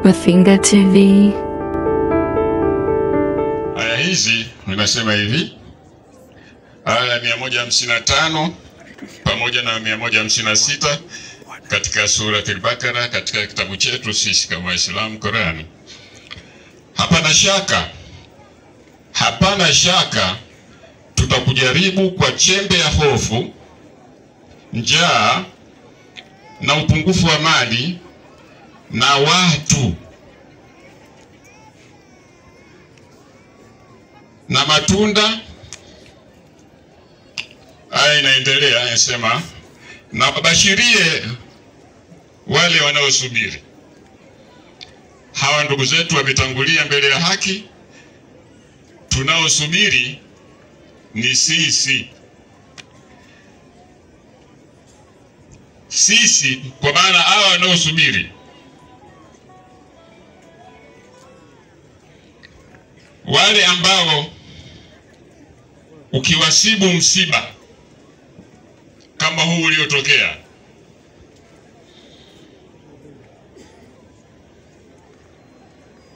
Mafinga TV. Aya hizi ninasema hivi, aya 155 pamoja na 156 katika sura Al-Baqara katika kitabu chetu sisi kama Waislamu Qur'ani. Hapana shaka tutakujaribu kwa chembe ya hofu, njaa na upungufu wa mali na watu na matunda. Aya inaendelea inasema, na wabashirie wale wanaosubiri. Hawa ndugu zetu wametangulia mbele ya haki, tunaosubiri ni sisi kwa maana hawa wanaosubiri wale ambao ukiwasibu msiba kama huu uliotokea,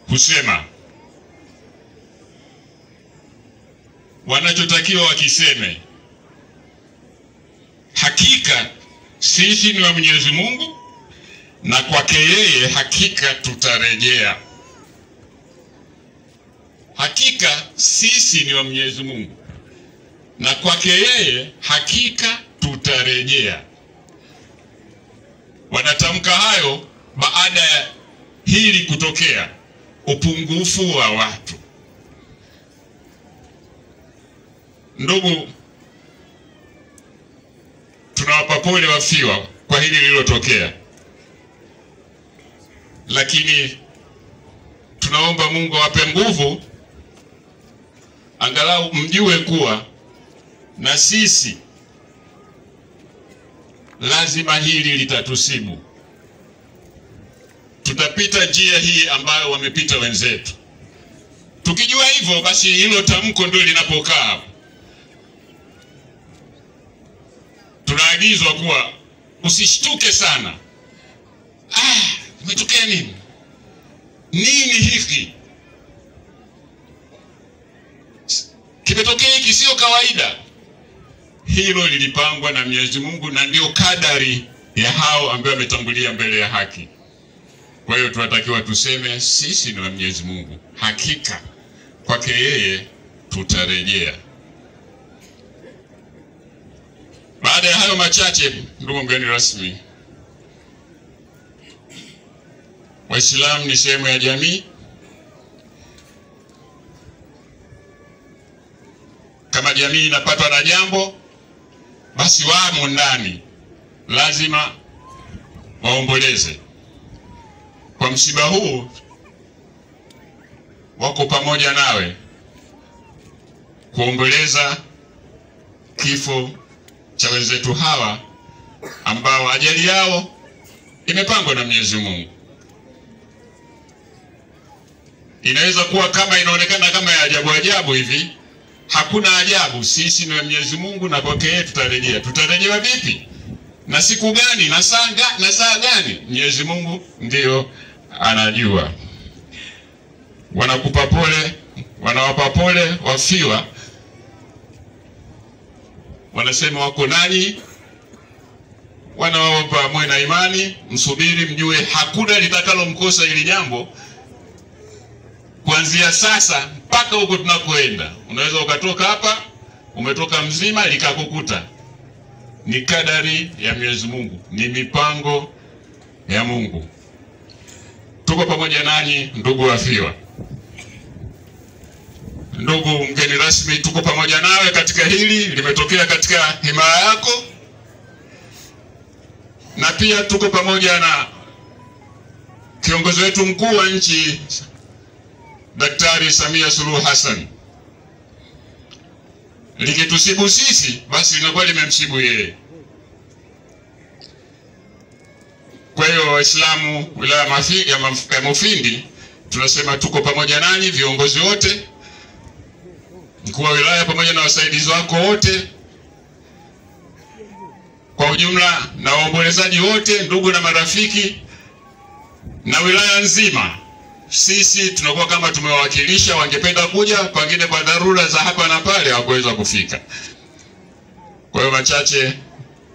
husema wanachotakiwa wakiseme, hakika sisi ni wa Mwenyezi Mungu na kwake yeye hakika tutarejea. Hakika sisi ni wa Mwenyezi Mungu na kwake yeye hakika tutarejea. Wanatamka hayo baada ya hili kutokea, upungufu wa watu. Ndugu, tunawapa pole wafiwa kwa hili lililotokea, lakini tunaomba Mungu awape nguvu, angalau mjue kuwa na sisi lazima hili litatusibu. Tutapita njia hii ambayo wamepita wenzetu. Tukijua hivyo, basi hilo tamko ndio linapokaa. Tunaagizwa kuwa usishtuke sana. Umetokea nini? Nini hiki? Kimetokea hiki, sio kawaida. Hilo lilipangwa na Mwenyezi Mungu na ndio kadari ya hao ambao wametangulia mbele ya haki. Kwa hiyo tunatakiwa tuseme sisi ni wa Mwenyezi Mungu, hakika kwake yeye tutarejea. Baada ya hayo machache, ndugu mgeni rasmi, Waislamu ni sehemu ya jamii. Kama jamii inapatwa na jambo, basi wamo ndani lazima waomboleze. Kwa msiba huu wako pamoja nawe kuomboleza kifo cha wenzetu hawa ambao ajali yao imepangwa na Mwenyezi Mungu. Inaweza kuwa kama inaonekana kama ya ajabu hivi, hakuna ajabu. Sisi ni wa Mwenyezi Mungu na kwake yeye tutarejea. Tutarejewa vipi? Na siku gani? Na saa gani? Mwenyezi Mungu ndio anajua. Wanakupa pole, wanawapa pole wafiwa. Wanasema wako nanyi, wanawapa mwe na imani, msubiri mjue hakuna litakalo mkosa hili jambo. Kuanzia sasa mpaka huko tunakoenda, unaweza ukatoka hapa umetoka mzima likakukuta. Ni kadari ya Mwenyezi Mungu, ni mipango ya Mungu. Tuko pamoja nanyi ndugu wafiwa. Ndugu mgeni rasmi, tuko pamoja nawe katika hili limetokea katika himaya yako, na pia tuko pamoja na kiongozi wetu mkuu wa nchi Daktari Samia Suluhu Hassan. Likitusibu sisi, basi linakuwa limemsibu yeye. Kwa hiyo Waislamu wilaya ya Mufindi tunasema tuko pamoja nanyi, viongozi wote, mkuu wa wilaya pamoja na wasaidizi wako wote, kwa ujumla na waombolezaji wote, ndugu na marafiki, na wilaya nzima. Sisi tunakuwa kama tumewakilisha, wangependa kuja, pengine kwa dharura za hapa na pale hawakuweza kufika. Kwa hiyo machache,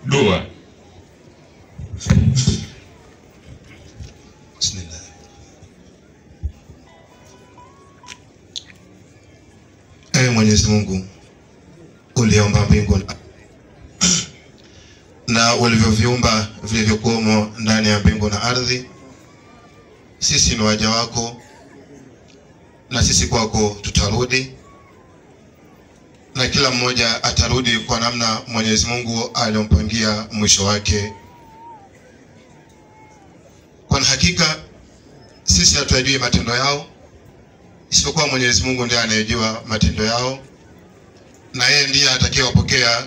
dua. Bismillah. Ewe Mwenyezi Mungu, uliomba mbingu na ulivyoviumba vilivyokuwemo ndani ya mbingu na ardhi. Sisi ni waja wako na sisi kwako tutarudi, na kila mmoja atarudi kwa namna Mwenyezi Mungu aliyompangia mwisho wake. Kwa hakika sisi hatujui matendo yao, isipokuwa Mwenyezi Mungu ndiye anayejua matendo yao, na yeye ndiye atakayewapokea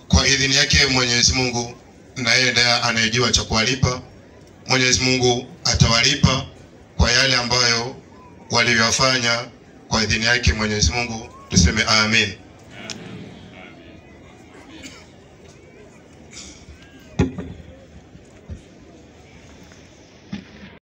kwa idhini yake Mwenyezi Mungu, na yeye ndiye anayejua cha kuwalipa. Mwenyezi Mungu atawalipa kwa yale ambayo waliyofanya kwa idhini yake Mwenyezi Mungu. Tuseme amen.